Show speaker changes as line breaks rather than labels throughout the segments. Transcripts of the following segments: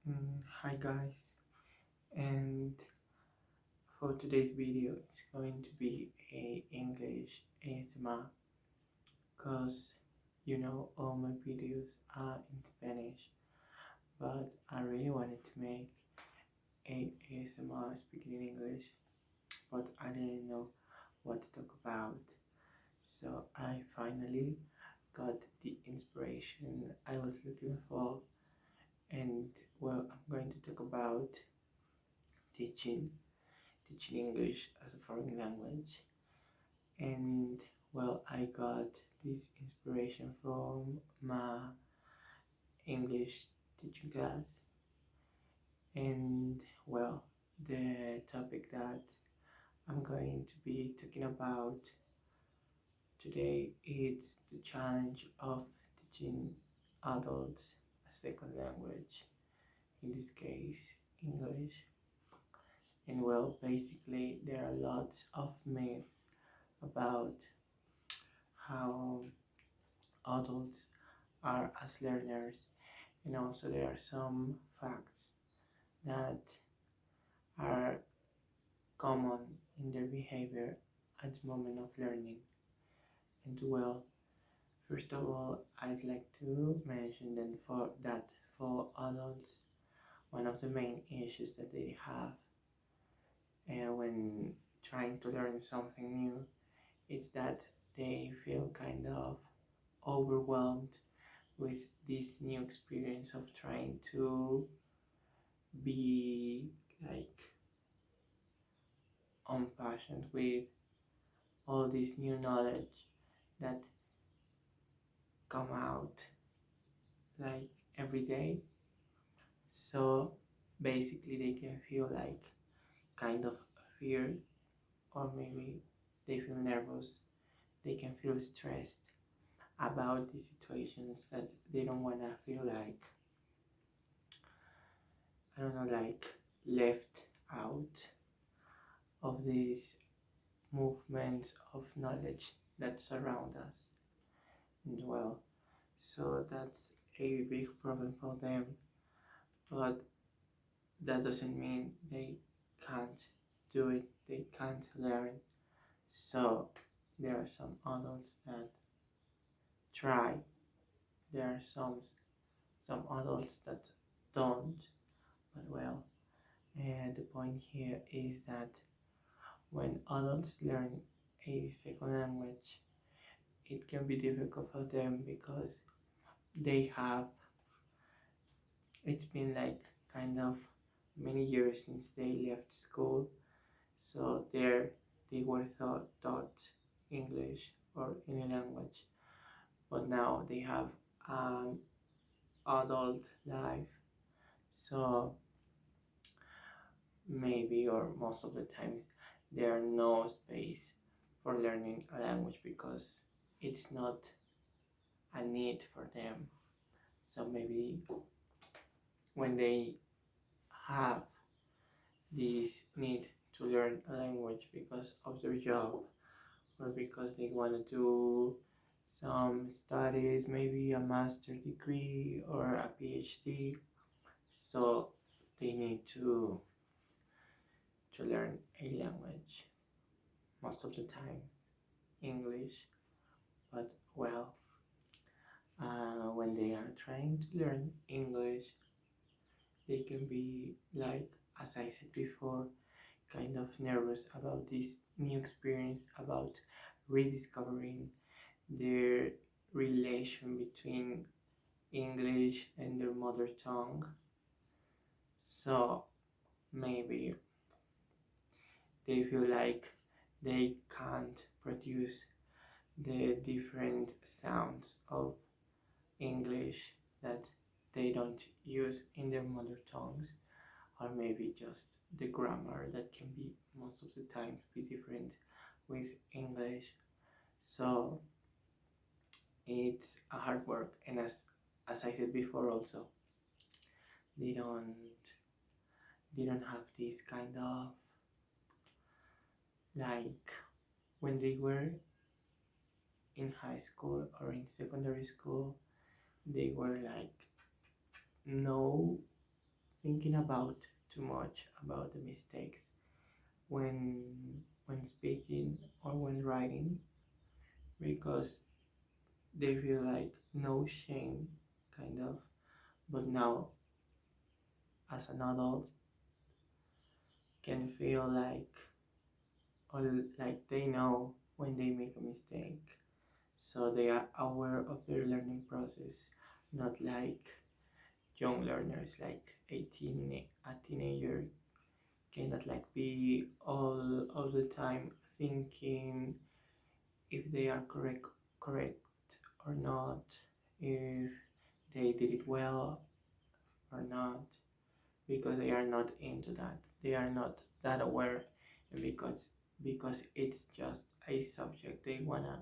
Hi guys, and for today's video it's going to be a English ASMR because all my videos are in Spanish, but I really wanted to make a ASMR speaking in English, but I didn't know what to talk about. So I finally got the inspiration I was looking for, and well, I'm going to talk about teaching teaching English as a foreign language. And well, I got this inspiration from my English teaching class. And well, the topic that I'm going to be talking about today is the challenge of teaching adults a second language, in this case English. And well, basically there are lots of myths about how adults are as learners, and also there are some facts that are common in their behavior at the moment of learning. And well, first of all, I'd like to mention that for adults, one of the main issues that they have when trying to learn something new is that they feel kind of overwhelmed with this new experience of trying to be like on passion with all this new knowledge that come out like every day. So basically they can feel like kind of fear, or maybe they feel nervous, they can feel stressed about the situations that they don't want to feel like, I don't know, like left out of this movement of knowledge that surround us. And well, so that's a big problem for them, but that doesn't mean they can't do it, they can't learn. So there are some adults that try, there are some adults that don't. But well, and the point here is that when adults learn a second language, it can be difficult for them because they have it's been like kind of many years since they left school, so they were taught English or any language, but now they have an adult life, so maybe or most of the times there are no space for learning a language because it's not a need for them. So maybe when they have this need to learn a language because of their job, or because they want to do some studies, maybe a master degree or a PhD, so they need to learn a language, most of the time English. But well, when they are trying to learn English, they can be like, as I said before, kind of nervous about this new experience, about rediscovering their relation between English and their mother tongue. So maybe they feel like they can't produce the different sounds of English that they don't use in their mother tongues, or maybe just the grammar that can be most of the times be different with English. So it's a hard work, and as I said before also, they don't they don't have this kind of like when they were in high school or in secondary school, they were like no thinking about too much about the mistakes when speaking or when writing, because they feel like no shame, kind of. But now, as an adult, can feel like, or like they know when they make a mistake, so they are aware of their learning process, not like young learners, like a teenager cannot like be all the time thinking if they are correct or not, if they did it well or not, because they are not into that. They are not that aware, and because it's just a subject they wanna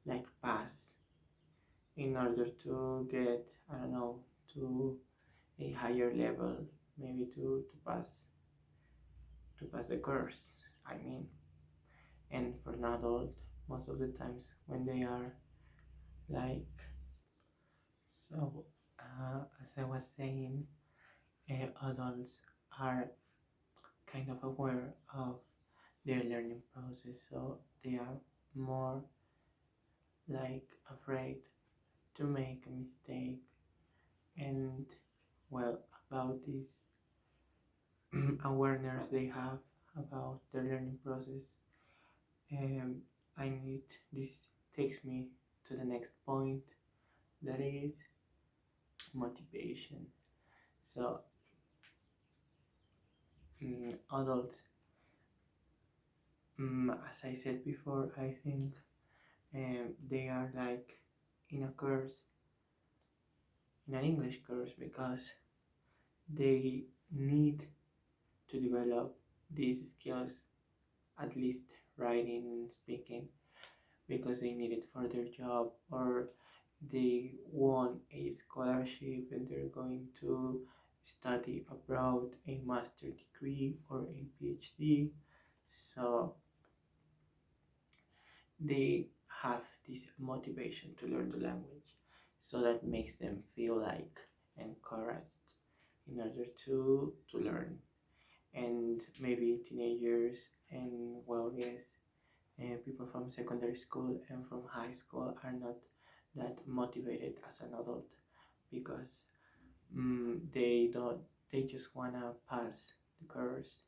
like pass in order to get, I don't know, to a higher level, maybe to pass the course. I mean, and for an adult, most of the times when they are like, so as I was saying, adults are kind of aware of their learning process, so they are more like afraid to make a mistake. And well, about this awareness they have about their learning process, um, I need this takes me to the next point, that is motivation. So adults, as I said before, I think they are like in a course, in an English course, because they need to develop these skills, at least writing and speaking, because they need it for their job, or they won a scholarship and they're going to study abroad, a master degree or a PhD. So they have this motivation to learn the language, so that makes them feel like encouraged in order to learn. And maybe teenagers and, well, yes, people from secondary school and from high school are not that motivated as an adult, because they just wanna pass the course.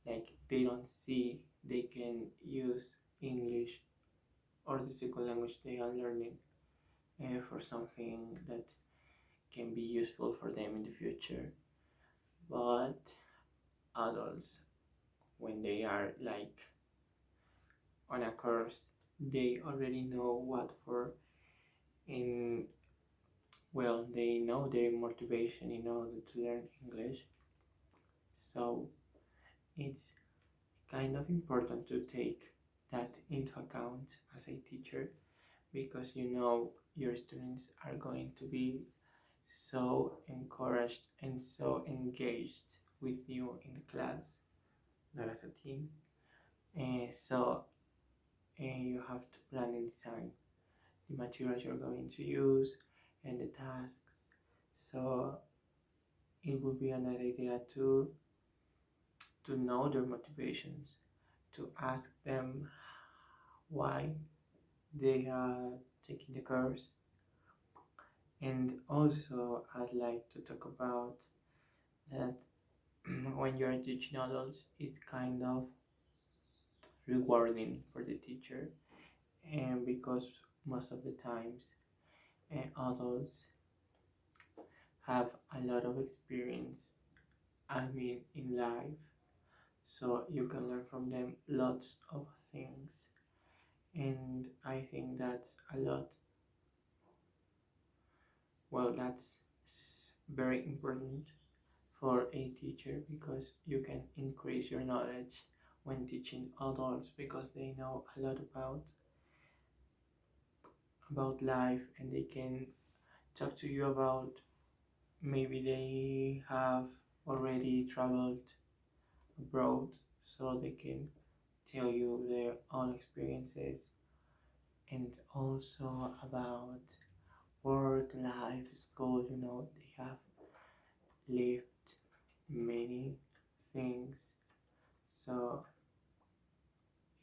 Like they don't see they can use English or the second language they are learning for something that can be useful for them in the future. But adults, when they are like on a course, they already know what for, in, well, they know their motivation in order to learn English. So it's kind of important to take that into account as a teacher, because you know your students are going to be so encouraged and so engaged with you in the class, not as a team. And so you have to plan and design the materials you're going to use and the tasks. So it would be another idea to know their motivations, to ask them why they are taking the course. And also I'd like to talk about that when you're teaching adults, it's kind of rewarding for the teacher, and because most of the times adults have a lot of experience, I mean, in life, so you can learn from them lots of things. And I think that's a lot, well, that's very important for a teacher, because you can increase your knowledge when teaching adults, because they know a lot about life, and they can talk to you about, maybe they have already traveled abroad, so they can tell you their own experiences, and also about work, life, school, they have lived many things. So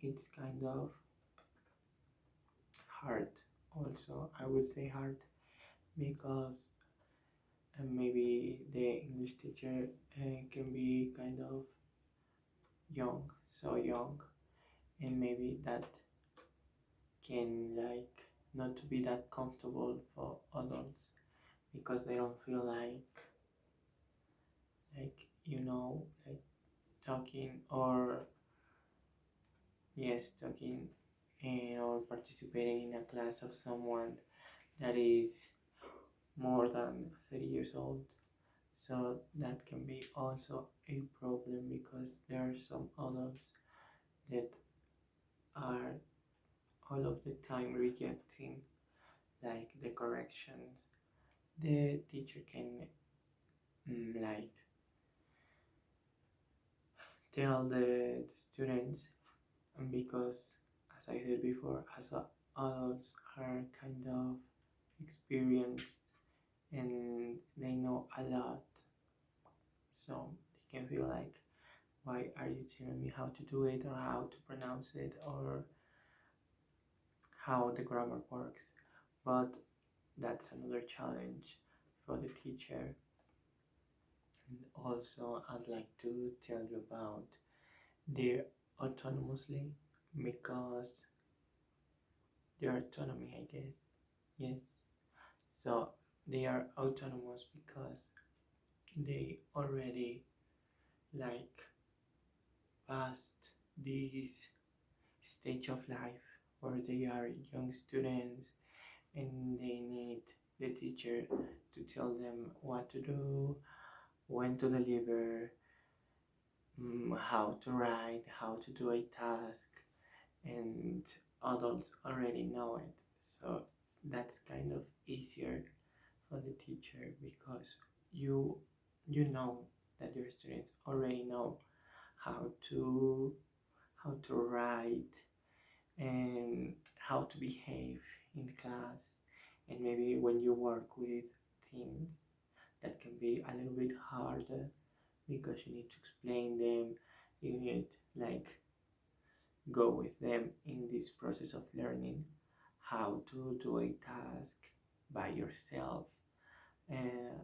it's kind of hard. Also, I would say hard because maybe the English teacher can be kind of young, so young, and maybe that can like not to be that comfortable for adults because they don't feel like like talking or yes talking or participating in a class of someone that is more than 30 years old. So that can be also a problem because there are some adults that are all of the time rejecting like the corrections the teacher can like tell the students, and because as I said before, as adults are kind of experienced and they know a lot, so they can feel like, why are you telling me how to do it or how to pronounce it or how the grammar works? But that's another challenge for the teacher. And also I'd like to tell you about their autonomously, because their autonomy, I guess. Yes. So they are autonomous because they already like past this stage of life where they are young students and they need the teacher to tell them what to do, when to deliver, how to write, how to do a task, and adults already know it. So that's kind of easier for the teacher because you you know that your students already know how to write and how to behave in class. And maybe when you work with teens, that can be a little bit harder because you need to explain them, you need like go with them in this process of learning how to do a task by yourself, uh,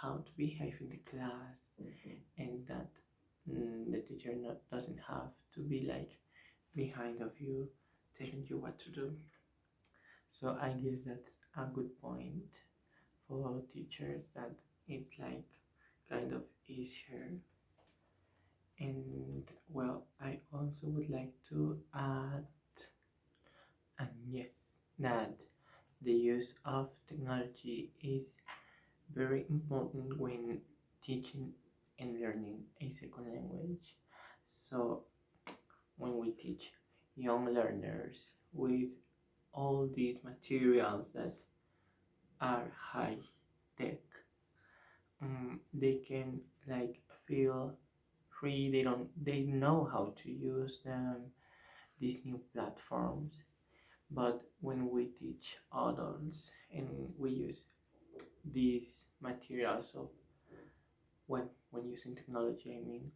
how to behave in the class, and that the teacher doesn't have to be like behind of you telling you what to do. So I guess that's a good point for teachers, that it's like kind of easier. And well, I also would like to add, and yes, that the use of technology is very important when teaching and learning a second language. So when we teach young learners with all these materials that are high tech, they can like feel free. They know how to use them, these new platforms. But when we teach adults and we use these materials of when using technology, I mean,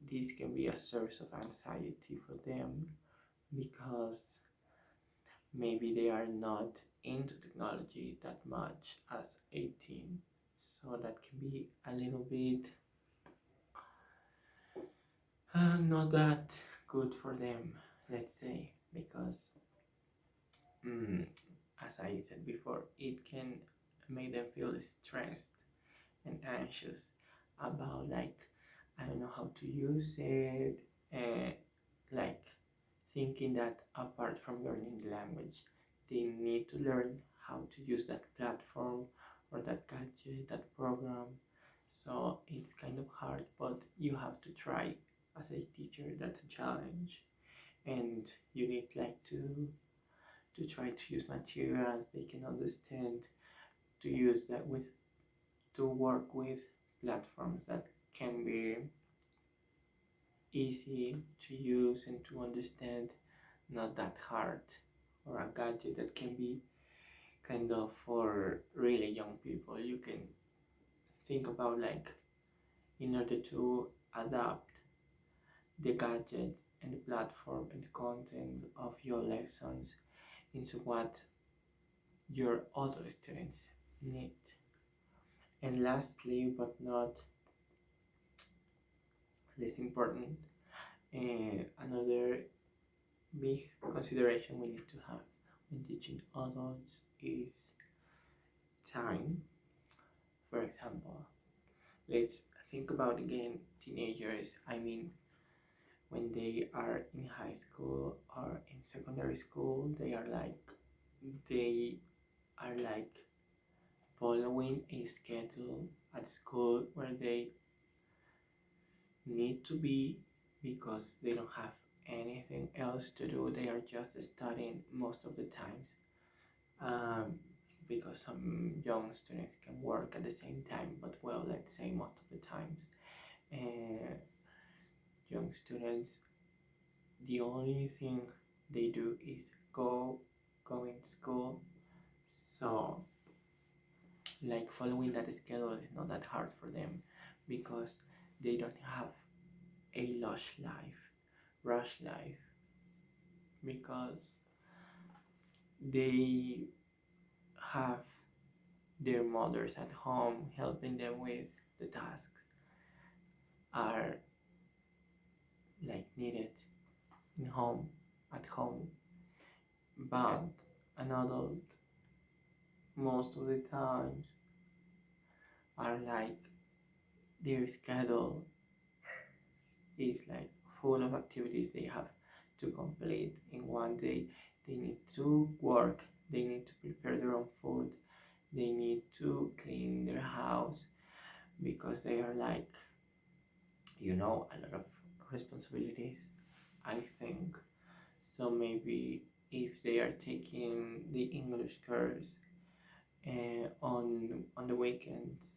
this can be a source of anxiety for them because maybe they are not into technology that much as 18. So that can be a little bit not that good for them, let's say, because as I said before, it can make them feel stressed and anxious about like, I don't know how to use it, uh, like thinking that apart from learning the language, they need to learn how to use that platform or that gadget, that program. So it's kind of hard, but you have to try. As a teacher, that's a challenge, and you need like to try to use materials they can understand, to use that with to work with platforms that can be easy to use and to understand, not that hard, or a gadget that can be kind of for really young people. You can think about like in order to adapt the gadgets and the platform and the content of your lessons into what your other students need. And lastly, but not less important, another big consideration we need to have when teaching adults is time. For example, let's think about again teenagers. I mean, when they are in high school or in secondary school, they are like following a schedule at school where they need to be because they don't have anything else to do. They are just studying most of the times, um, because some young students can work at the same time, but well, let's say most of the times, uh, young students, the only thing they do is going to school. So like following that schedule is not that hard for them because they don't have a rush life, because they have their mothers at home helping them with the tasks are like needed in home at home. But an adult most of the times are like their schedule is like full of activities they have to complete in one day. They need to work, they need to prepare their own food, they need to clean their house, because they are like, a lot of responsibilities, I think. So maybe if they are taking the English course on the weekends,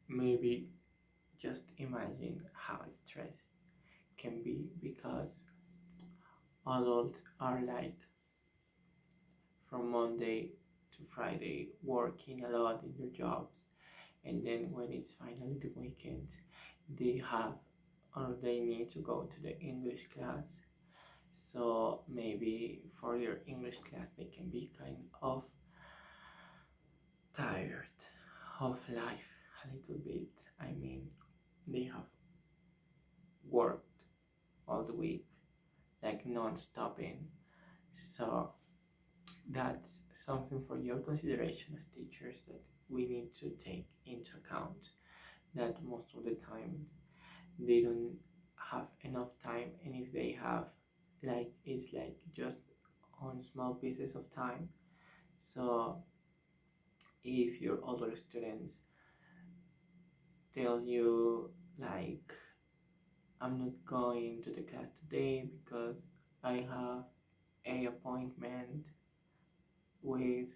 maybe just imagine how stressed can be, because adults are like from Monday to Friday working a lot in their jobs, and then when it's finally the weekend, they have or they need to go to the English class. So maybe for your English class, they can be kind of tired of life a little bit. I mean, they have worked all the week, like non-stopping. So that's something for your consideration as teachers that we need to take into account, that most of the times they don't have enough time, and if they have, like it's like just on small pieces of time. So if your older students tell you like, I'm not going to the class today because I have a appointment with,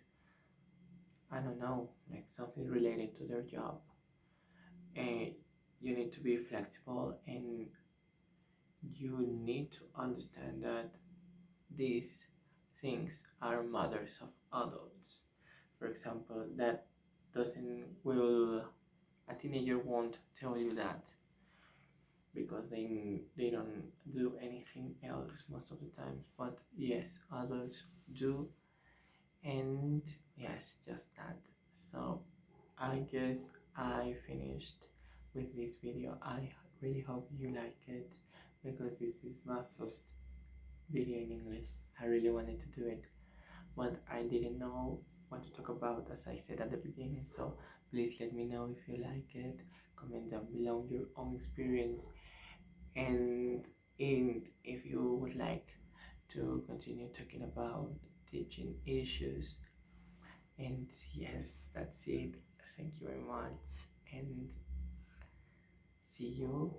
I don't know, like something related to their job, and you need to be flexible, and you need to understand that these things are matters of adults. For example, that doesn't will a teenager won't tell you that, because they don't do anything else most of the times. But yes, adults do, and yes, just that. So I guess I finished with this video. I really hope you like it, because this is my first video in English. I really wanted to do it, but I didn't know what to talk about, as I said at the beginning. So please let me know if you like it. Comment down below your own experience, and if you would like to continue talking about teaching issues. And yes, that's it. Thank you very much, and see you